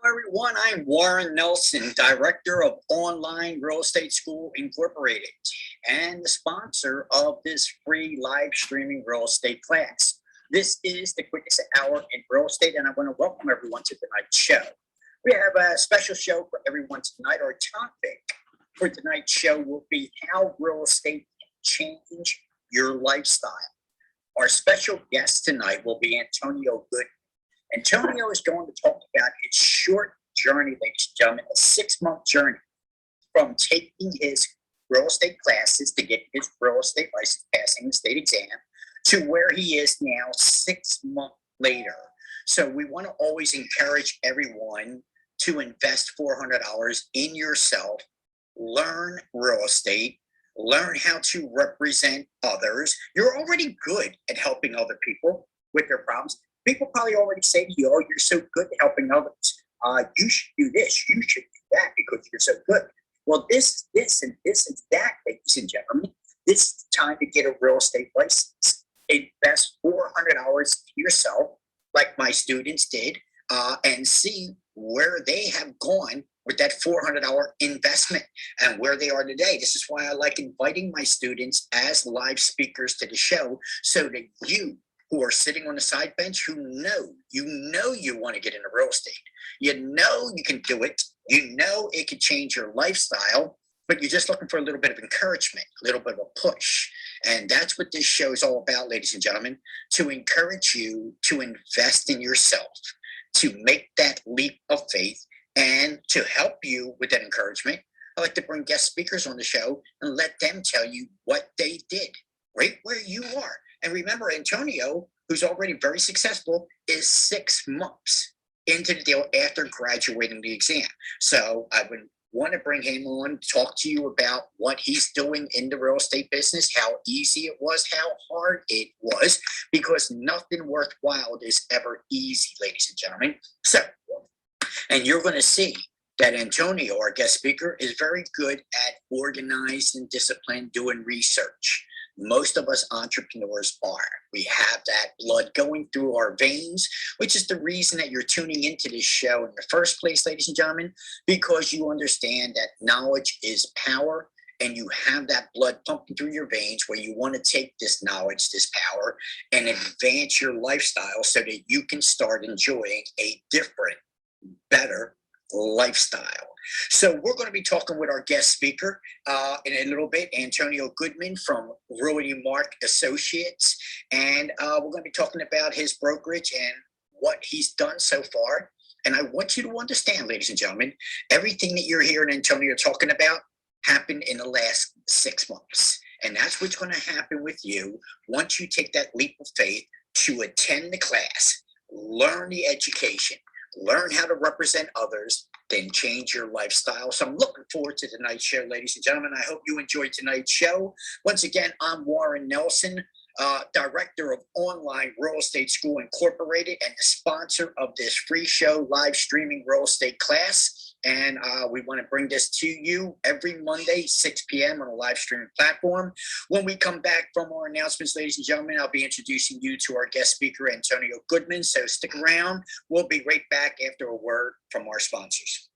Everyone, I'm Warren Nelson, Director of Online Real Estate School Incorporated, and the sponsor of this free live streaming real estate class. This is the quickest hour in real estate, and I want to welcome everyone to tonight's show. We have a special show for everyone tonight. Our topic for tonight's show will be how real estate can change your lifestyle. Our special guest tonight will be Antonio Goodman. Antonio is going to talk about his short journey, ladies and gentlemen, a 6-month journey from taking his real estate classes to get his real estate license, passing the state exam, to where he is now 6 months later. So we want to always encourage everyone to invest $400 in yourself, learn real estate, learn how to represent others. You're already good at helping other people with their problems. People probably already say to you, oh, you're so good at helping others. You should do this. You should do that because you're so good. Well, this, and this, and that, ladies and gentlemen. This is the time to get a real estate license. Invest $400 to yourself, like my students did, and see where they have gone with that $400 investment and where they are today. This is why I like inviting my students as live speakers to the show, so that you who are sitting on the side bench, who you want to get into real estate. You know you can do it. You know it could change your lifestyle, but you're just looking for a little bit of encouragement, a little bit of a push. And that's what this show is all about, ladies and gentlemen, to encourage you to invest in yourself, to make that leap of faith, and to help you with that encouragement. I like to bring guest speakers on the show and let them tell you what they did right where you are. And remember, Antonio, who's already very successful, is 6 months into the deal after graduating the exam. So I would want to bring him on, talk to you about what he's doing in the real estate business, how easy it was, how hard it was, because nothing worthwhile is ever easy, ladies and gentlemen. So, and you're going to see that Antonio, our guest speaker, is very good at organized and disciplined, doing research. Most of us entrepreneurs are. We have that blood going through our veins, which is the reason that you're tuning into this show in the first place, ladies and gentlemen, because you understand that knowledge is power, and you have that blood pumping through your veins where you want to take this knowledge, this power, and advance your lifestyle so that you can start enjoying a different, better lifestyle. So we're going to be talking with our guest speaker in a little bit, Antonio Goodman from Rudy Mark Associates, and we're going to be talking about his brokerage and what he's done so far. And I want you to understand, ladies and gentlemen, everything that you're hearing Antonio talking about happened in the last 6 months. And that's what's going to happen with you once you take that leap of faith to attend the class, learn the education, learn how to represent others, then change your lifestyle. So I'm looking forward to tonight's show, ladies and gentlemen. I hope you enjoyed tonight's show. Once again, I'm Warren Nelson, Director of Online Real Estate School Incorporated, and the sponsor of this free show, live streaming real estate class. And we want to bring this to you every Monday, 6 p.m. on a live streaming platform. When we come back from our announcements, ladies and gentlemen, I'll be introducing you to our guest speaker, Antonio Goodman. So stick around. We'll be right back after a word from our sponsors.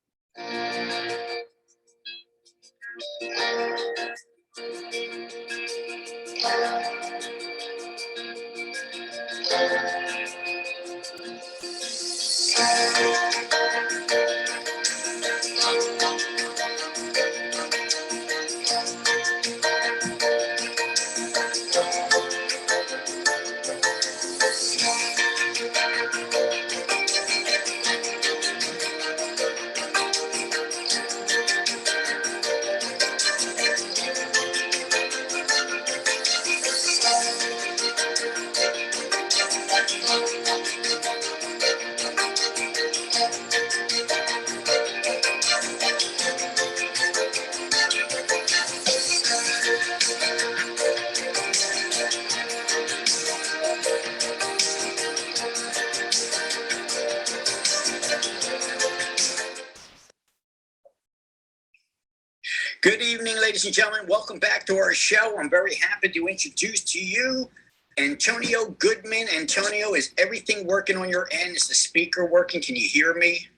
Good evening, ladies and gentlemen. Welcome back to our show. I'm very happy to introduce to you Antonio Goodman. Antonio, is everything working on your end? Is the speaker working? Can you hear me?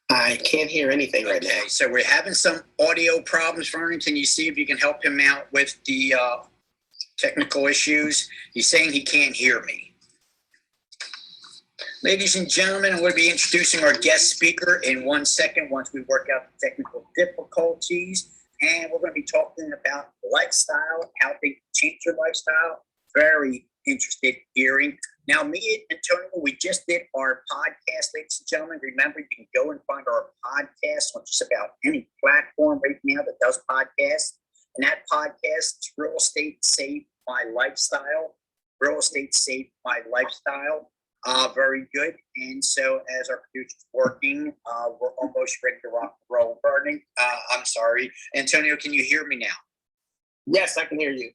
I can't hear anything right now. Okay, so we're having some audio problems, Vernon. Can you see if you can help him out with the technical issues? He's saying he can't hear me. Ladies and gentlemen, I'm going to be introducing our guest speaker in 1 second once we work out the technical difficulties. And we're going to be talking about lifestyle, how they change your lifestyle. Very interested hearing. Now, me and Antonio, we just did our podcast, ladies and gentlemen. Remember, you can go and find our podcast on just about any platform right now that does podcasts. And that podcast is Real Estate Saved My Lifestyle. Real Estate Saved My Lifestyle. Very good. And so as our producer's working, we're almost ready to rock and roll. Vernon, I'm sorry. Antonio, can you hear me now? Yes, I can hear you.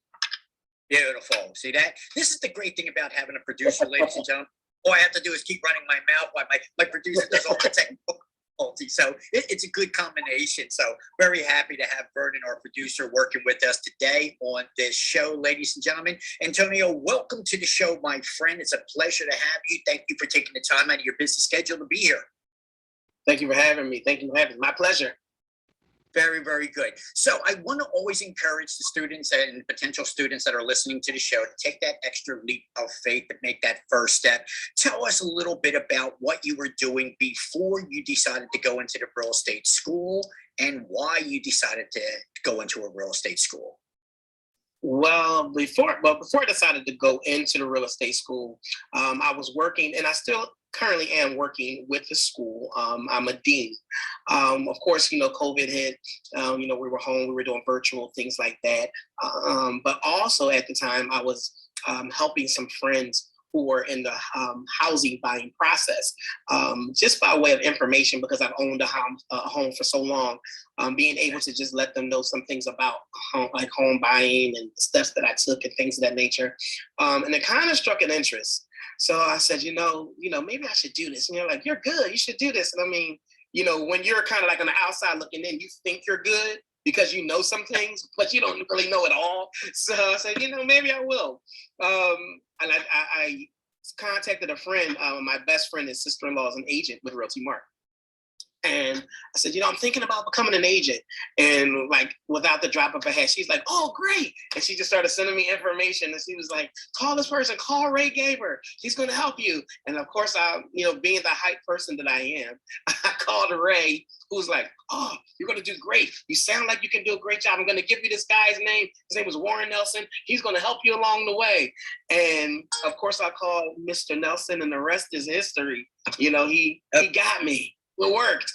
Beautiful. See that? This is the great thing about having a producer, ladies and gentlemen. All I have to do is keep running my mouth while my producer does all the technical difficulties. So it's a good combination. So very happy to have Vernon, our producer, working with us today on this show, ladies and gentlemen. Antonio, welcome to the show, my friend. It's a pleasure to have you. Thank you for taking the time out of your busy schedule to be here. Thank you for having me. Thank you for having me. My pleasure. Very, very good. So I want to always encourage the students and potential students that are listening to the show to take that extra leap of faith and make that first step. Tell us a little bit about what you were doing before you decided to go into the real estate school and why you decided to go into a real estate school. Well, before I decided to go into the real estate school, I was working, and I still currently am working with the school. I'm a dean. Of course, COVID hit. We were home, we were doing virtual things like that. But also at the time, I was helping some friends who were in the housing buying process, just by way of information, because I've owned a home for so long, being able to just let them know some things about home buying and the steps that I took and things of that nature. And it kind of struck an interest. So I said, maybe I should do this. And they're like, you're good, you should do this. And I mean, when you're kind of like on the outside looking in, you think you're good because you know some things, but you don't really know it all. So I said, maybe I will. And I contacted a friend. My best friend, his sister-in-law, is an agent with Realty Mart. And I said, I'm thinking about becoming an agent. And like, without the drop of a hat, she's like, oh, great. And she just started sending me information. And she was like, call this person, call Ray Gaber. He's going to help you. And of course, I, being the hype person that I am, I called Ray, who's like, oh, you're going to do great. You sound like you can do a great job. I'm going to give you this guy's name. His name was Warren Nelson. He's going to help you along the way. And of course, I called Mr. Nelson, and the rest is history. He got me. It worked.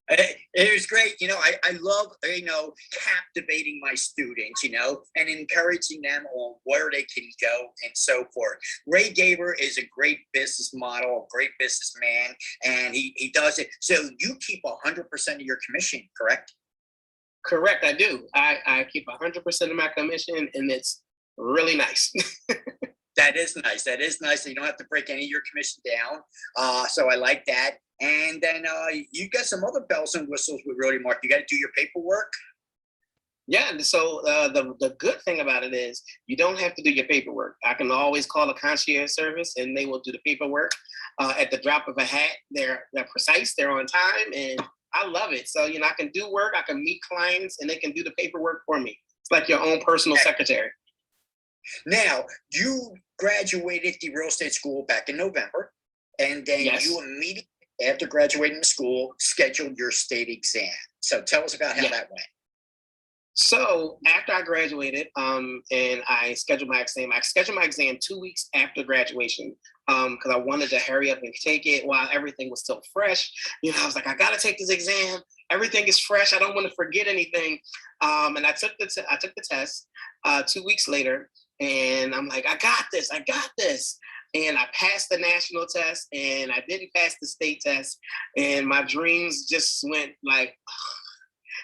It was great. I love, captivating my students, and encouraging them on where they can go and so forth. Ray Gaber is a great business model, a great businessman, and he does it. So you keep 100% of your commission, correct? Correct, I do. I keep 100% of my commission, and it's really nice. That is nice. That is nice. You don't have to break any of your commission down. So I like that. And then you got some other bells and whistles with Realty Mart. You got to do your paperwork. Yeah. So the good thing about it is you don't have to do your paperwork. I can always call a concierge service, and they will do the paperwork at the drop of a hat. They're precise. They're on time, and I love it. So I can do work. I can meet clients, and they can do the paperwork for me. It's like your own personal secretary. Now, you graduated the real estate school back in November, and then you immediately, after graduating the school, scheduled your state exam. So tell us about how that went. So after I graduated, and I scheduled my exam 2 weeks after graduation, because I wanted to hurry up and take it while everything was still fresh. I was like, I got to take this exam. Everything is fresh. I don't want to forget anything. And I took the test 2 weeks later. And I'm like, I got this. And I passed the national test, and I didn't pass the state test. And my dreams just went like,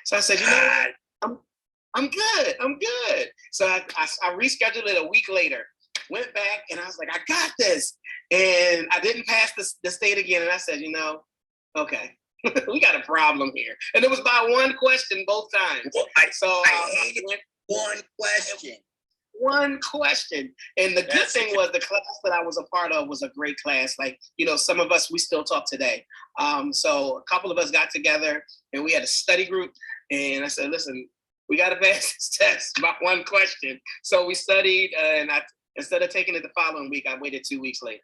so I said, I'm good. So I rescheduled it a week later, went back, and I was like, I got this. And I didn't pass the state again. And I said, okay, We got a problem here. And it was by one question both times. Well, So I hated went one question. one question. And the good That's thing was the class that I was a part of was a great class. Like, some of us, we still talk today. So a couple of us got together and we had a study group. And I said, listen, we got to pass this test by one question. So we studied, and instead of taking it the following week, I waited 2 weeks later.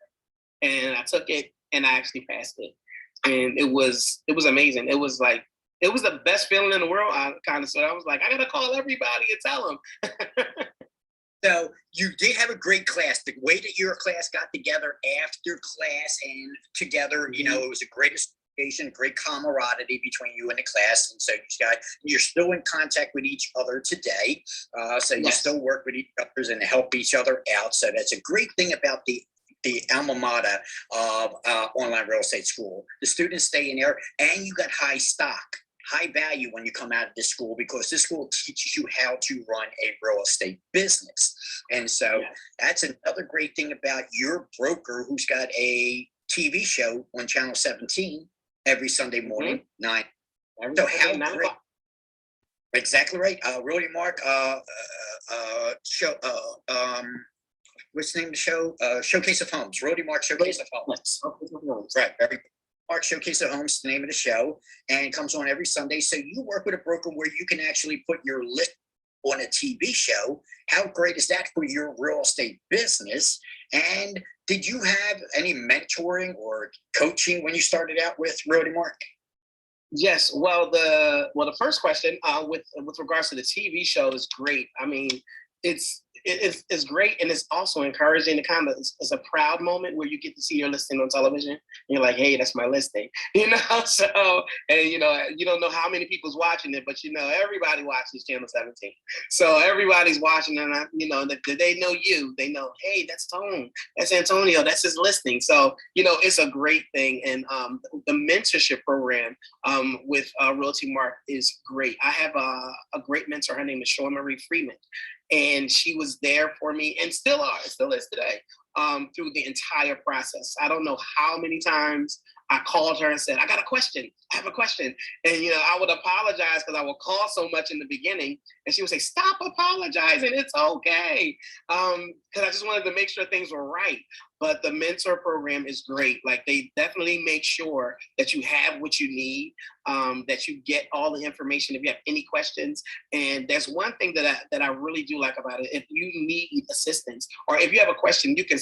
And I took it and I actually passed it. And it was amazing. It was the best feeling in the world. I was like, I gotta call everybody and tell them. So you did have a great class. The way that your class got together after class and together, it was a great association, great camaraderie between you and the class. And so you're still in contact with each other today. So you Yes. still work with each other and help each other out. So that's a great thing about the alma mater of Online Real Estate School. The students stay in there, and you got high value when you come out of this school, because this school teaches you how to run a real estate business. And so that's another great thing about your broker, who's got a TV show on Channel 17 every Sunday morning, 9. So how great. Exactly right. Rudy Mark show what's the name of the show? Showcase of Homes. Rody Mark Showcase of Homes. Right. Mark Showcase of Homes, the name of the show, and it comes on every Sunday. So you work with a broker where you can actually put your list on a TV show. How great is that for your real estate business? And did you have any mentoring or coaching when you started out with Rody Mark? Yes. Well, the first question with regards to the TV show is great. I mean, it's great, and it's also encouraging to it's a proud moment where you get to see your listing on television. And you're like, hey, that's my listing, So, and you don't know how many people's watching it, but everybody watches Channel 17. So everybody's watching, and they know you. They know, hey, that's Tone, that's Antonio, that's his listing. So it's a great thing, and the mentorship program with Realty Mark is great. I have a great mentor. Her name is Shawn Marie Freeman. And she was there for me, and still is today, through the entire process. I don't know how many times I called her and said, I got a question. I have a question. And, I would apologize because I would call so much in the beginning. And she would say, stop apologizing. It's okay. Because I just wanted to make sure things were right. But the mentor program is great. Like, they definitely make sure that you have what you need, that you get all the information if you have any questions. And there's one thing that I really do like about it. If you need assistance, or if you have a question, you can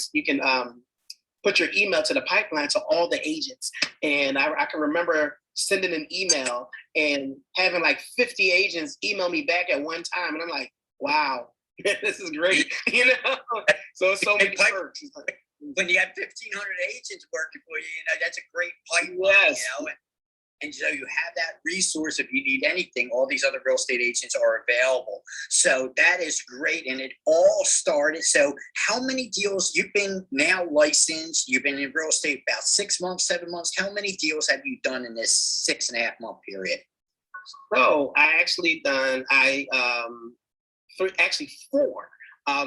put your email to the pipeline to all the agents. And I can remember sending an email and having like 50 agents email me back at one time. And I'm like, wow, this is great. So it's so many perks. When you have 1,500 agents working for you, that's a great pipeline. Yes. And so you have that resource. If you need anything, all these other real estate agents are available. So that is great. And it all started. So how many deals, you've been now licensed, you've been in real estate about 6 months, 7 months. How many deals have you done in this 6.5 month period? So I actually actually 4.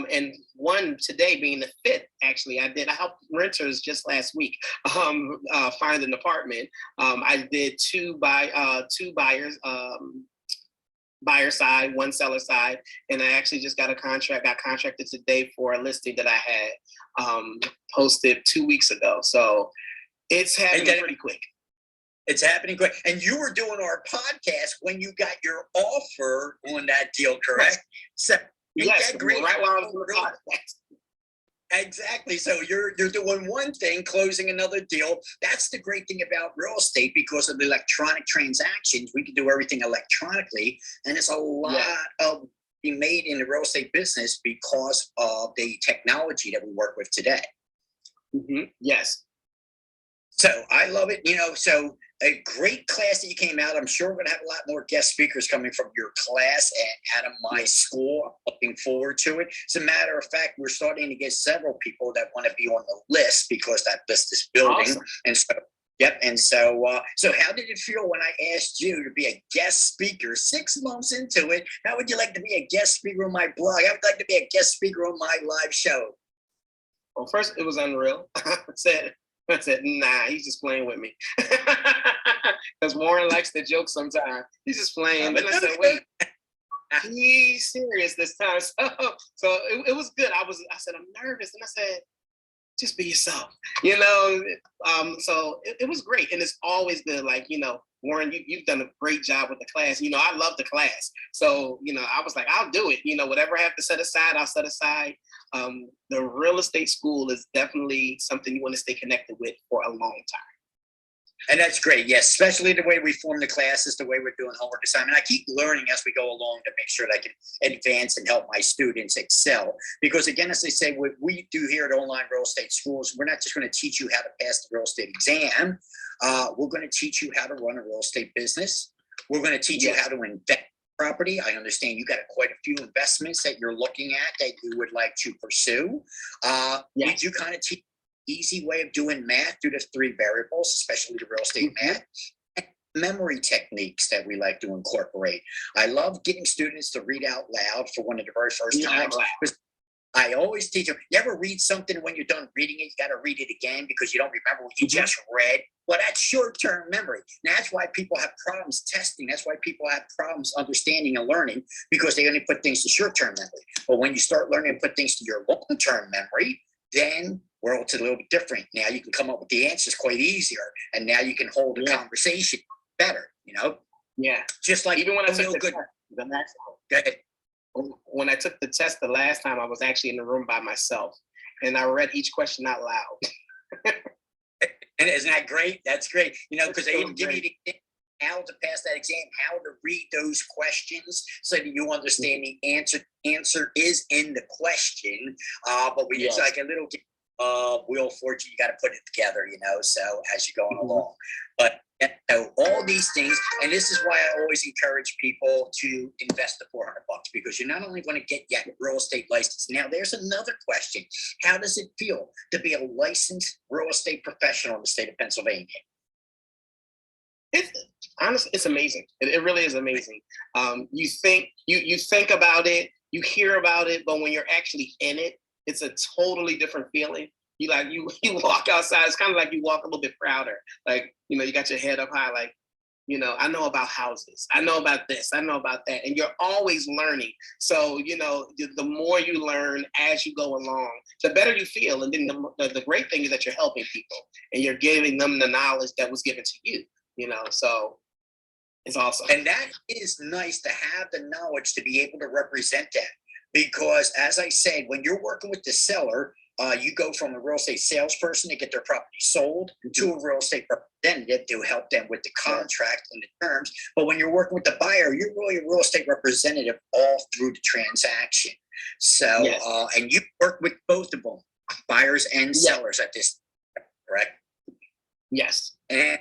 And one today being the 5th, actually, I helped renters just last week find an apartment. I did 2 buyers, buyer side, 1 seller side, and I actually just got contracted today for a listing that I had posted 2 weeks ago. So it's happening pretty quick. It's happening quick. And you were doing our podcast when you got your offer on that deal, correct? So yes, great. Right while I was on the podcast. Exactly. So you're doing one thing, closing another deal. That's the great thing about real estate, because of the electronic transactions. We can do everything electronically, and it's a lot of being made in the real estate business because of the technology that we work with today. Mm-hmm. Yes. So I love it. So a great class that you came out. I'm sure we're going to have a lot more guest speakers coming from your class and out of my school. I'm looking forward to it. As a matter of fact, we're starting to get several people that want to be on the list, because that list is building. Awesome. And so, yep. And so how did it feel when I asked you to be a guest speaker 6 months into it? How would you like to be a guest speaker on my blog? I would like to be a guest speaker on my live show. Well, first, it was unreal. I said, nah, he's just playing with me. because Warren likes to joke sometimes. He's just playing. Then I said, wait, he's serious this time. So it was good. I said, I'm nervous. And I said, just be yourself, so it was great. And it's always good. Like, Warren, you've done a great job with the class. I love the class. So, I was like, I'll do it. Whatever I have to set aside, I'll set aside. The real estate school is definitely something you want to stay connected with for a long time. And that's great. Yes, especially the way we form the classes, the way we're doing homework assignment. I keep learning as we go along to make sure that I can advance and help my students excel. Because again, as I say, what we do here at Online Real Estate Schools, we're not just going to teach you how to pass the real estate exam. We're going to teach you how to run a real estate business. We're going to teach you how to invest in property. I understand you got quite a few investments that you're looking at that you would like to pursue. We do kind of teach easy way of doing math through the 3 variables, especially the real estate math, and memory techniques that we like to incorporate. I love getting students to read out loud for one of the very first times. Because I always teach them, you ever read something when you're done reading it, you got to read it again because you don't remember what you just read. Well, that's short-term memory. And that's why people have problems testing. That's why people have problems understanding and learning, because they only put things to short-term memory. But when you start learning to put things to your long-term memory, then world's a little bit different. Now you can come up with the answers quite easier, and now you can hold a conversation better. Yeah. Just like even when I took good. The next Go ahead. When I took the test the last time, I was actually in the room by myself, and I read each question out loud. And isn't that great? That's great. Because they even give you the how to pass that exam, how to read those questions so that you understand the answer. Answer is in the question, but it's like a little Wheel of Fortune. You got to put it together, so as you're going along. But all these things, and this is why I always encourage people to invest the $400, because you're not only going to get your real estate license. Now, there's another question. How does it feel to be a licensed real estate professional in the state of Pennsylvania? Honestly, it's amazing. It really is amazing. You think about it, you hear about it, but when you're actually in it, it's a totally different feeling. You walk outside, it's kind of like you walk a little bit prouder. Like, you got your head up high, like, I know about houses, I know about this, I know about that. And you're always learning. So, the more you learn as you go along, the better you feel. And then the great thing is that you're helping people and you're giving them the knowledge that was given to you, so it's awesome. And that is nice to have the knowledge to be able to represent that. Because as I said, when you're working with the seller, you go from a real estate salesperson to get their property sold to a real estate representative to help them with the contract and the terms. But when you're working with the buyer, you're really a real estate representative all through the transaction. So, and you work with both of them, buyers and sellers at this, correct? Yes. And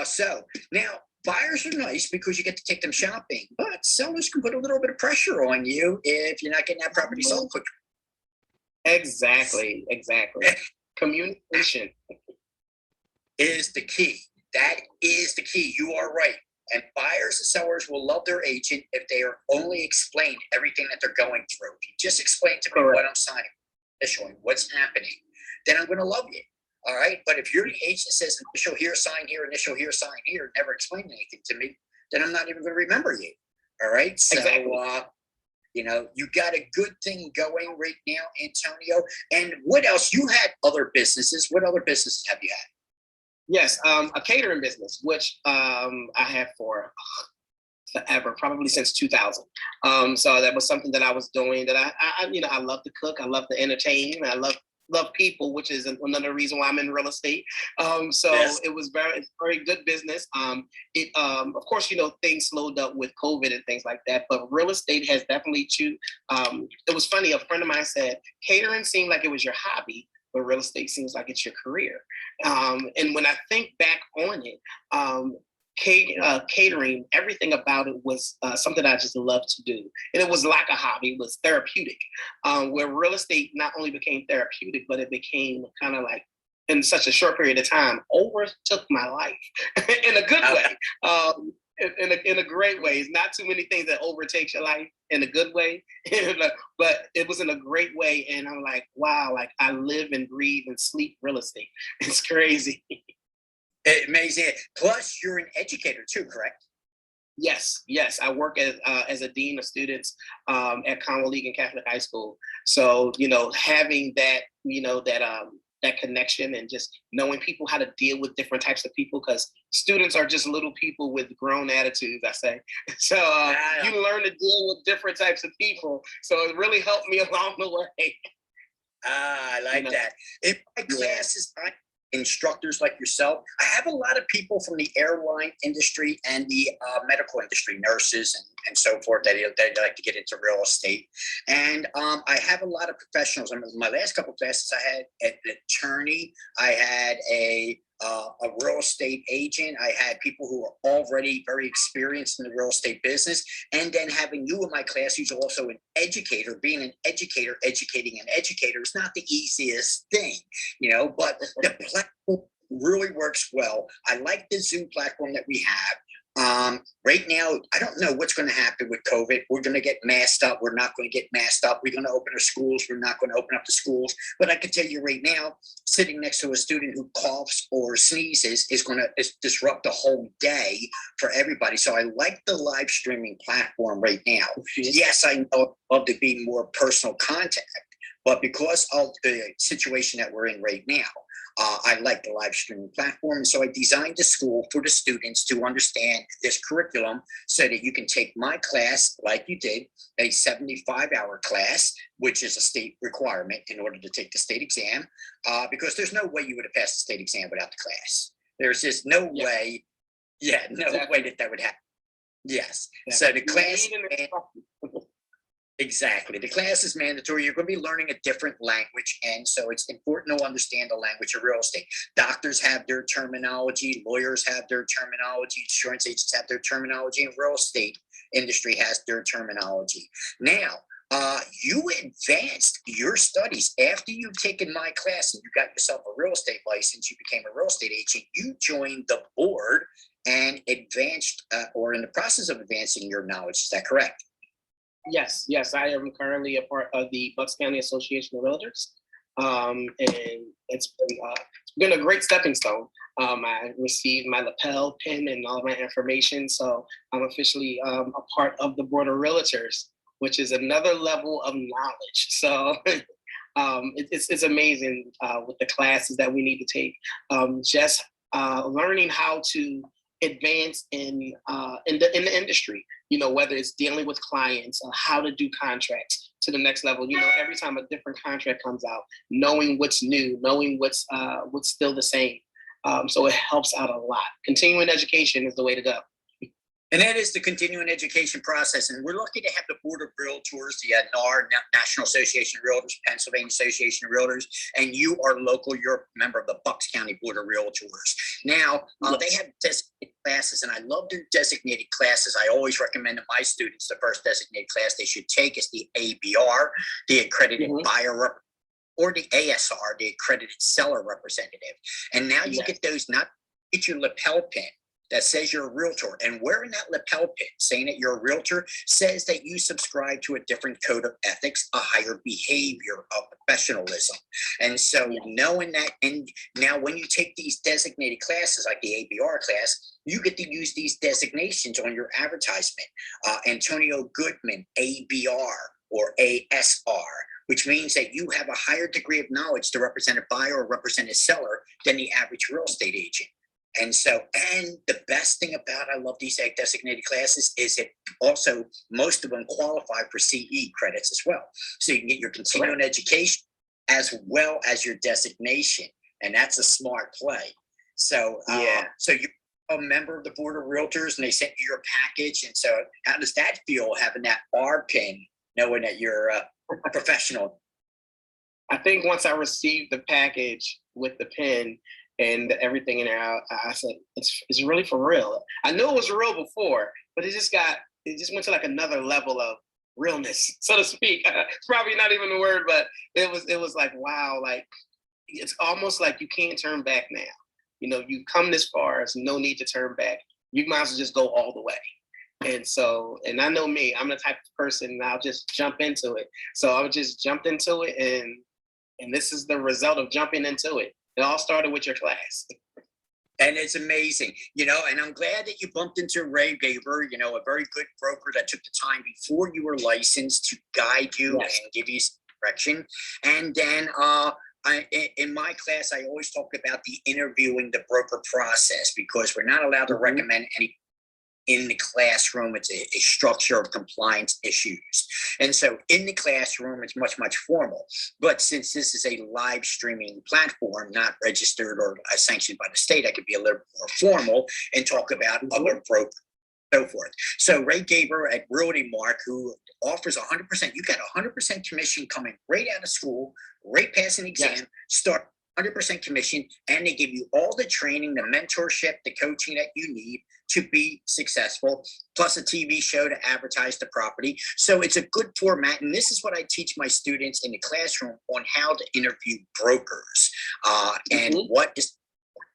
so now, buyers are nice because you get to take them shopping, but sellers can put a little bit of pressure on you if you're not getting that property sold quick. Exactly. Communication is the key. That is the key. You are right. And buyers and sellers will love their agent if they are only explained everything that they're going through. If you just explain to me what I'm signing, showing what's happening, then I'm going to love you. All right. But if you're the agent that says initial here, sign here, never explain anything to me, then I'm not even going to remember you. All right. So, you got a good thing going right now, Antonio. And what else? You had other businesses. What other businesses have you had? Yes. A catering business, which I had for forever, probably since 2000. So that was something that I was doing that I love to cook. I love to entertain. I love people, which is another reason why I'm in real estate. It was very, very good business. Of course, things slowed up with COVID and things like that, but real estate has definitely it was funny. A friend of mine said, catering seemed like it was your hobby, but real estate seems like it's your career. And when I think back on it, catering, everything about it was something I just loved to do. And it was like a hobby, it was therapeutic, where real estate not only became therapeutic, but it became kind of like, in such a short period of time, overtook my life in a good way. In a great way. It's not too many things that overtakes your life in a good way, but it was in a great way. And I'm like, wow, like I live and breathe and sleep real estate. It's crazy. Amazing. Plus, you're an educator too, correct? Yes, yes. I work as a dean of students at Conwell Egan Catholic High School. So having that that connection and just knowing people how to deal with different types of people, because students are just little people with grown attitudes, I say. So Yeah. you learn to deal with different types of people. So it really helped me along the way. Ah, I like know, that. In my yeah, classes, I instructors like yourself. I have a lot of people from the airline industry and the medical industry, nurses and so forth, that they like to get into real estate. And I have a lot of professionals. I mean, my last couple of classes, I had an attorney, I had a real estate agent, I had people who are already very experienced in the real estate business, and then having you in my class who's also an educator. Being an educator, educating an educator is not the easiest thing, but the platform really works well. I like the Zoom platform that we have. Right now, I don't know what's going to happen with COVID. We're going to get masked up. We're not going to get masked up. We're going to open our schools. We're not going to open up the schools. But I can tell you right now, sitting next to a student who coughs or sneezes is going to disrupt the whole day for everybody. So I like the live streaming platform right now. Yes, I know I'd love to be more personal contact, but because of the situation that we're in right now, I like the live streaming platform. And so I designed the school for the students to understand this curriculum so that you can take my class like you did, a 75-hour class, which is a state requirement in order to take the state exam, because there's no way you would have passed the state exam without the class. There's just no way. Yeah, no way that would happen. Yes. So the class. Exactly. The class is mandatory. You're going to be learning a different language. And so it's important to understand the language of real estate. Doctors have their terminology, lawyers have their terminology, insurance agents have their terminology, and real estate industry has their terminology. Now, you advanced your studies after you've taken my class and you got yourself a real estate license. You became a real estate agent. You joined the board and advanced or in the process of advancing your knowledge. Is that correct? Yes, yes, I am currently a part of the Bucks County Association of Realtors, and it's been a great stepping stone. I received my lapel pin and all of my information, so I'm officially a part of the Board of Realtors, which is another level of knowledge. So it's amazing with the classes that we need to take. Just learning how to advance in the industry, whether it's dealing with clients or how to do contracts to the next level. Every time a different contract comes out, knowing what's new, knowing what's still the same. So it helps out a lot. Continuing education is the way to go. And that is the continuing education process. And we're lucky to have the Board of Realtors, the NAR, National Association of Realtors, Pennsylvania Association of Realtors, and you are local. You're a member of the Bucks County Board of Realtors. Now, they have designated classes, and I love their designated classes. I always recommend to my students the first designated class they should take is the ABR, the Accredited Buyer or the ASR, the Accredited Seller Representative. And now you get those, not get your lapel pin that says you're a realtor, and wearing that lapel pin saying that you're a realtor says that you subscribe to a different code of ethics, a higher behavior of professionalism. And so knowing that, and now when you take these designated classes like the ABR class, you get to use these designations on your advertisement. Antonio Goodman, ABR or ASR, which means that you have a higher degree of knowledge to represent a buyer or represent a seller than the average real estate agent. And so, and the best thing about I love these designated classes is that also most of them qualify for CE credits as well. So you can get your continuing education as well as your designation. And that's a smart play. So, so you're a member of the Board of Realtors and they sent you your package. And so how does that feel having that R pin, knowing that you're a professional? I think once I received the package with the pin, and everything in there, I said, it's really for real. I knew it was real before, but it just went to like another level of realness, so to speak. It's probably not even a word, but it was like, wow, like it's almost like you can't turn back now. You've come this far, there's no need to turn back. You might as well just go all the way. And so, and I know me, I'm the type of person, I'll just jump into it. So I just jumped into it, and this is the result of jumping into it. It all started with your class. And it's amazing, and I'm glad that you bumped into Ray Gaber, a very good broker that took the time before you were licensed to guide you Yes. and give you some direction. And then in my class, I always talk about the interviewing the broker process because we're not allowed to Mhm. recommend any in the classroom. It's a structure of compliance issues. And so in the classroom, it's much, much formal. But since this is a live streaming platform, not registered or sanctioned by the state, I could be a little more formal and talk about other brokers. So forth. So Ray Gaber at Realty Mark, who offers 100%, you got 100% commission coming right out of school, right past an exam, Yes. start 100% commission, and they give you all the training, the mentorship, the coaching that you need to be successful, plus a TV show to advertise the property. So it's a good format. And this is what I teach my students in the classroom on how to interview brokers and Mhm. what is,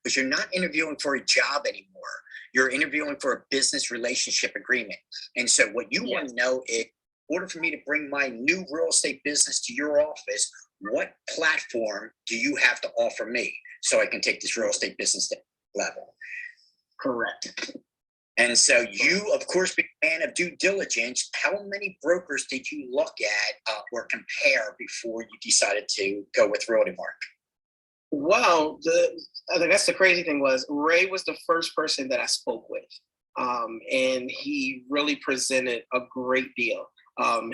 because you're not interviewing for a job anymore. You're interviewing for a business relationship agreement. And so what you want Yes. to know is, in order for me to bring my new real estate business to your office, what platform do you have to offer me so I can take this real estate business to the level? Correct. And so you, of course, being a man of due diligence, how many brokers did you look at or compare before you decided to go with Realty Mark? Well, I think that's the crazy thing was Ray was the first person that I spoke with, and he really presented a great deal.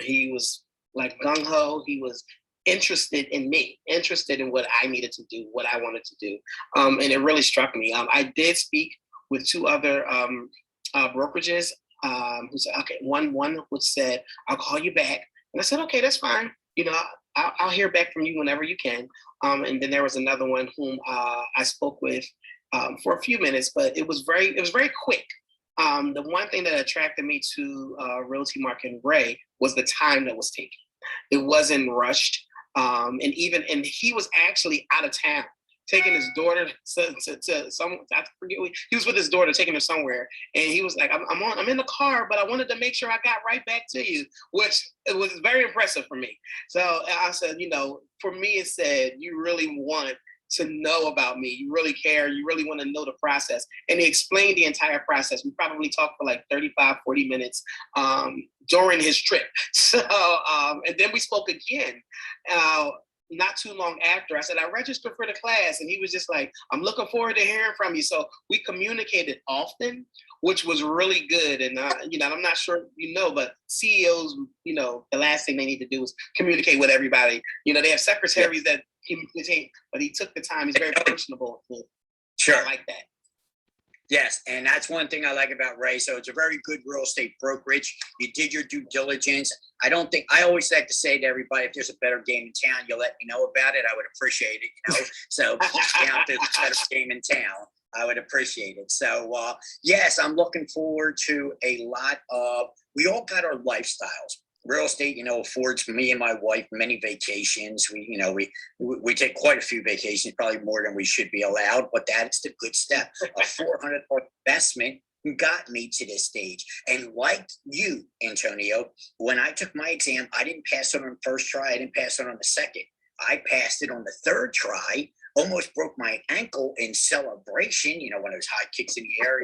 He was like gung ho. He was interested in me, interested in what I needed to do, what I wanted to do, and it really struck me. I did speak with two other brokerages who said, okay, one would said, I'll call you back. And I said, okay, that's fine. I'll hear back from you whenever you can. And then there was another one whom I spoke with for a few minutes, but it was very quick. The one thing that attracted me to Realty Mark and Ray was the time that was taken. It wasn't rushed. And he was actually out of town, taking his daughter to some, I forget, he was with his daughter taking her somewhere, and he was like, I'm in the car, but I wanted to make sure I got right back to you, which it was very impressive for me. So I said, for me, it said, you really want to know about me. You really care. You really want to know the process. And he explained the entire process. We probably talked for like 35, 40 minutes during his trip. So, and then we spoke again. Not too long after, I said, I registered for the class. And he was just like, I'm looking forward to hearing from you. So we communicated often, which was really good. And, I'm not sure, but CEOs, the last thing they need to do is communicate with everybody. They have secretaries that communicate, but he took the time. He's very personable. Sure. I like that. Yes, and that's one thing I like about Ray. So it's a very good real estate brokerage. You did your due diligence. I always like to say to everybody, if there's a better game in town, you let me know about it. I would appreciate it, So down to the better game in town, I would appreciate it. So yes, I'm looking forward to a lot of, we all got our lifestyles. Real estate, affords me and my wife many vacations. We take quite a few vacations, probably more than we should be allowed, but that's the good step. A $400 investment got me to this stage. And like you, Antonio, when I took my exam, I didn't pass it on the first try. I didn't pass it on the second. I passed it on the third try. Almost broke my ankle in celebration. When it was high kicks in the air.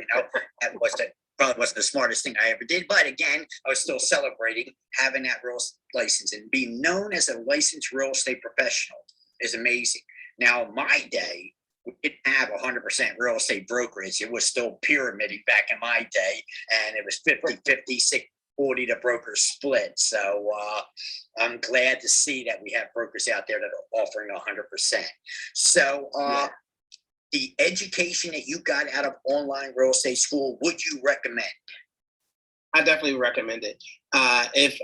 That was probably wasn't the smartest thing I ever did. But again, I was still celebrating having that real license, and being known as a licensed real estate professional is amazing. Now, my day, we didn't have 100% real estate brokerage. It was still pyramiding back in my day, and it was 50-50, 60-40 the brokers split. So I'm glad to see that we have brokers out there that are offering 100%. So the education that you got out of online real estate school, would you recommend? I definitely recommend it. If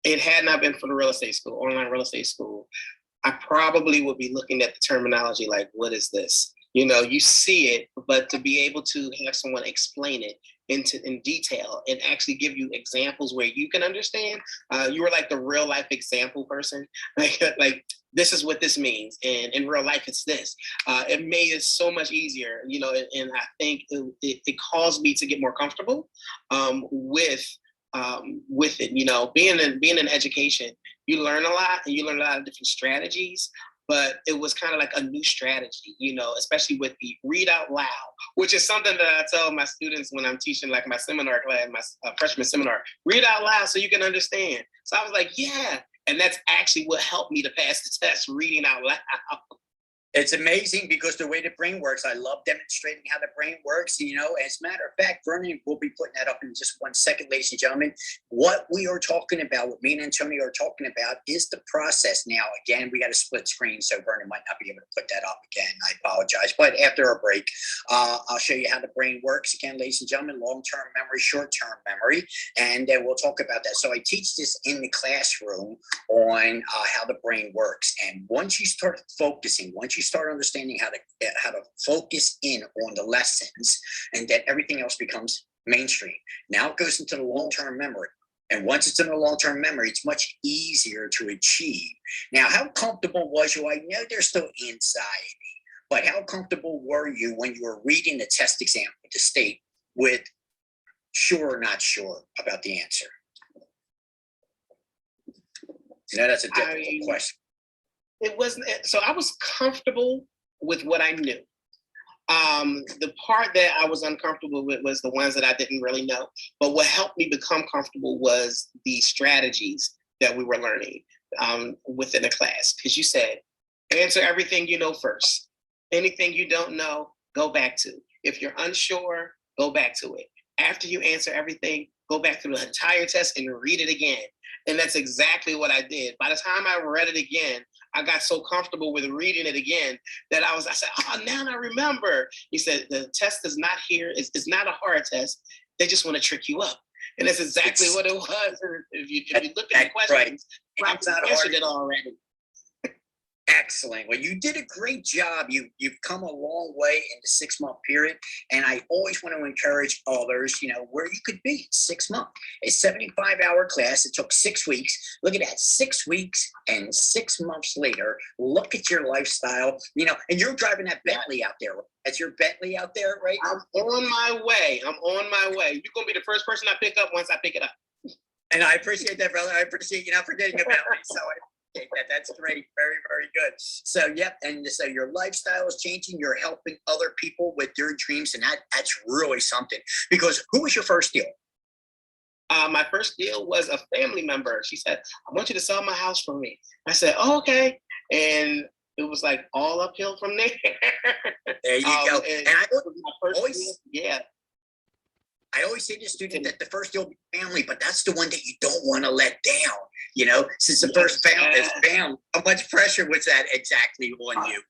it had not been for the real estate school, online real estate school, I probably would be looking at the terminology like, what is this? You see it, but to be able to have someone explain it in detail and actually give you examples where you can understand, you were like the real life example person. Like this is what this means, and in real life it's this. It made it so much easier, and I think it caused me to get more comfortable with it. Being in education, you learn a lot, and you learn a lot of different strategies. but it was kind of like a new strategy, especially with the read out loud, which is something that I tell my students when I'm teaching like my seminar class, my freshman seminar, read out loud so you can understand. So I was like, yeah. And that's actually what helped me to pass the test, reading out loud. It's amazing because the way the brain works, I love demonstrating how the brain works. As a matter of fact, Vernon will be putting that up in just 1 second, ladies and gentlemen. What we are talking about, what me and Antonio are talking about, is the process. Now, again, we got a split screen, so Vernon might not be able to put that up again. I apologize. But after our break, I'll show you how the brain works. Again, ladies and gentlemen, long-term memory, short-term memory, and we'll talk about that. So I teach this in the classroom on how the brain works. And once you start focusing, once you start understanding how to focus in on the lessons, and then everything else becomes mainstream. Now it goes into the long-term memory. And once it's in the long-term memory, it's much easier to achieve. Now, how comfortable was you? I know there's still anxiety, but how comfortable were you when you were reading the test exam with the state with sure or not sure about the answer? That's a difficult question. It wasn't, so I was comfortable with what I knew. The part that I was uncomfortable with was the ones that I didn't really know. But what helped me become comfortable was the strategies that we were learning within the class. Because you said, answer everything you know first. Anything you don't know, go back to. If you're unsure, go back to it. After you answer everything, go back to the entire test and read it again. And that's exactly what I did. By the time I read it again, I got so comfortable with reading it again that I said, oh, now I remember. He said, the test is not here. It's not a hard test. They just want to trick you up. And that's exactly what it was. If you look at the questions, right. I answered it already. Excellent. Well, you did a great job. You've come a long way in the 6-month period. And I always want to encourage others, where you could be in 6 months. A 75-hour class. It took 6 weeks. Look at that, 6 weeks and 6 months later. Look at your lifestyle, and you're driving that Bentley out there. That's your Bentley out there, right? I'm on my way. You're going to be the first person I pick up once I pick it up. And I appreciate that, brother. I appreciate you not forgetting about me. So that's great. Very, very good. So, yep. And so your lifestyle is changing. You're helping other people with their dreams. And that's really something. Because who was your first deal? My first deal was a family member. She said, I want you to sell my house for me. I said, oh, okay. And it was like all uphill from there. There you go. And I always, yeah. I always say to students that the first deal will be family, but that's the one that you don't want to let down. Since the first family is family, how much pressure was that exactly on you?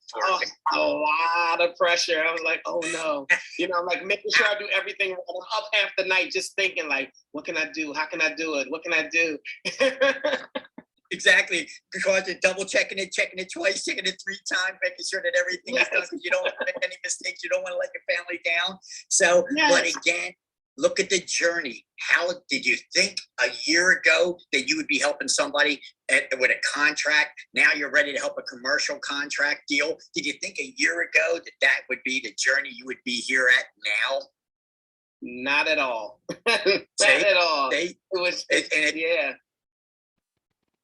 A lot of pressure. I was like, oh no. I'm like making sure I do everything. I'm up half the night just thinking like, what can I do? How can I do it? What can I do? Exactly, because you're double checking it twice, checking it 3 times, making sure that everything is done. You don't want to make any mistakes. You don't want to let your family down. So, but again, look at the journey. How did you think a year ago that you would be helping somebody with a contract? Now you're ready to help a commercial contract deal. Did you think a year ago that would be the journey you would be here at now? Not at all. Not at all.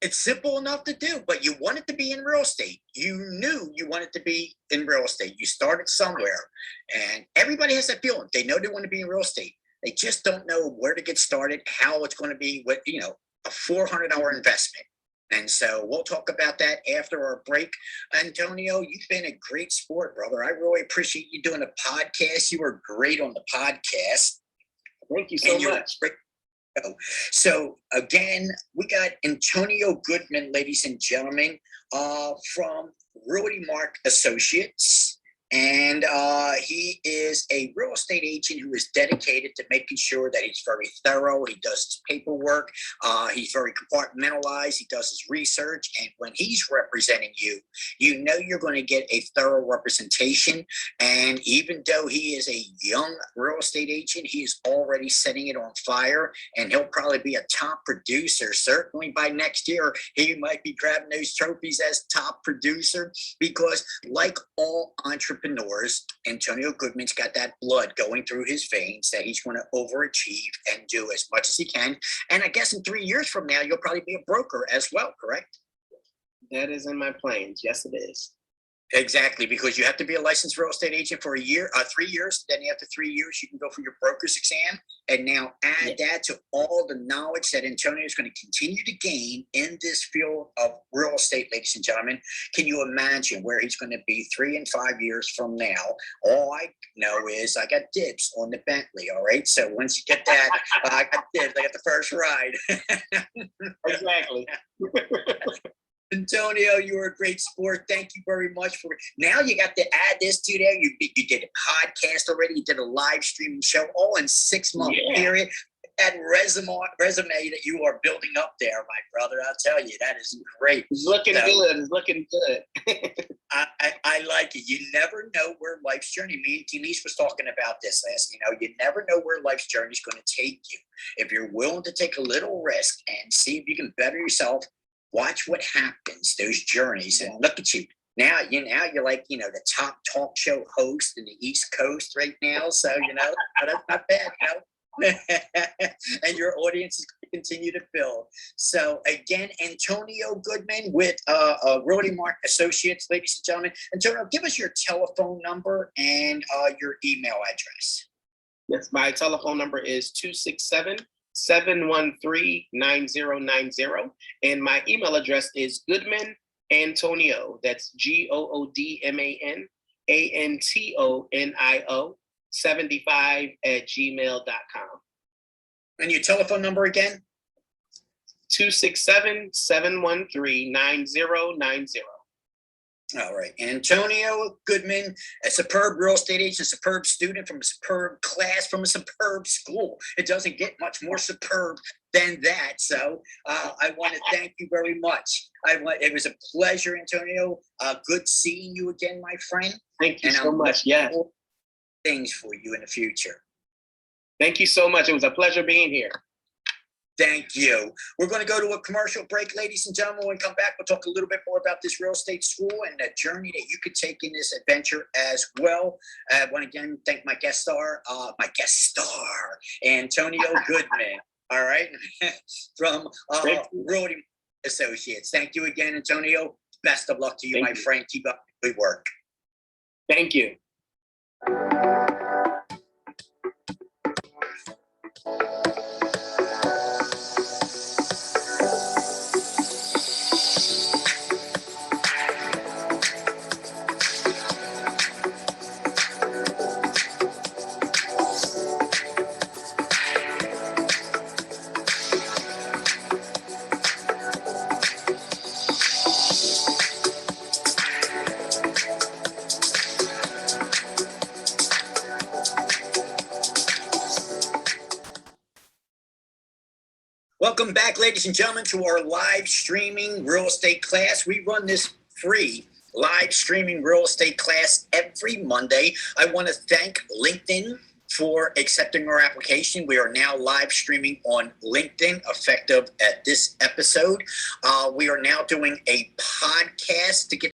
It's simple enough to do, but you wanted to be in real estate. You knew you wanted to be in real estate. You started somewhere, and everybody has that feeling. They know they want to be in real estate. They just don't know where to get started, how it's going to be, a 400-hour investment. And so we'll talk about that after our break. Antonio, you've been a great sport, brother. I really appreciate you doing a podcast. You were great on the podcast. Thank you so much. So again, we got Antonio Goodman, ladies and gentlemen, from Rudy Mark Associates. And he is a real estate agent who is dedicated to making sure that he's very thorough. He does his paperwork. He's very compartmentalized. He does his research. And when he's representing you, you know you're going to get a thorough representation. And even though he is a young real estate agent, he is already setting it on fire. And he'll probably be a top producer. Certainly by next year, he might be grabbing those trophies as top producer, because like all entrepreneurs, Antonio Goodman's got that blood going through his veins that he's going to overachieve and do as much as he can. And I guess in 3 years from now, you'll probably be a broker as well, correct? That is in my plans. Yes, it is. Exactly, because you have to be a licensed real estate agent for a year, 3 years. Then after 3 years, you can go for your broker's exam. And now add Yeah. that to all the knowledge that Antonio is going to continue to gain in this field of real estate, ladies and gentlemen. Can you imagine where he's going to be 3 and 5 years from now? All I know is I got dibs on the Bentley. All right. So once you get that, I got dibs. I got the first ride. Exactly. Antonio, you were a great sport. Thank you very much for. Now you got to add this to there. You did a podcast already. You did a live streaming show, all in 6 month period. That resume that you are building up there, my brother. I'll tell you, that is great. It's looking good. It's looking good. I like it. You never know where life's journey. Me and Denise was talking about this last. You never know where life's journey is going to take you. If you're willing to take a little risk and see if you can better yourself. Watch what happens, those journeys, and look at you. Now you're like, the top talk show host in the East Coast right now. So, that's not bad, and your audience is going to continue to build. So again, Antonio Goodman with Rohde & Mark Associates, ladies and gentlemen. Antonio, give us your telephone number and your email address. Yes, my telephone number is 267-713-9090. And my email address is Goodman Antonio. That's GOODMAN ANTONIO75@gmail.com. And your telephone number again? 267-713-9090. All right. Antonio Goodman, a superb real estate agent, a superb student from a superb class from a superb school. It doesn't get much more superb than that. So I want to thank you very much. It was a pleasure, Antonio. Good seeing you again, my friend. Thank you so much. Yes. Things for you in the future. Thank you so much. It was a pleasure being here. Thank you. We're going to go to a commercial break, ladies and gentlemen. When we come back, we'll talk a little bit more about this real estate school and the journey that you could take in this adventure as well. I want to again thank my guest star, Antonio Goodman. All right, from Rohde Associates. Thank you again, Antonio. Best of luck to you, my friend. Keep up the good work. Thank you. Welcome back, ladies and gentlemen, to our live streaming real estate class. We run this free live streaming real estate class every Monday. I want to thank LinkedIn for accepting our application. We are now live streaming on LinkedIn effective at this episode. We are now doing a podcast to get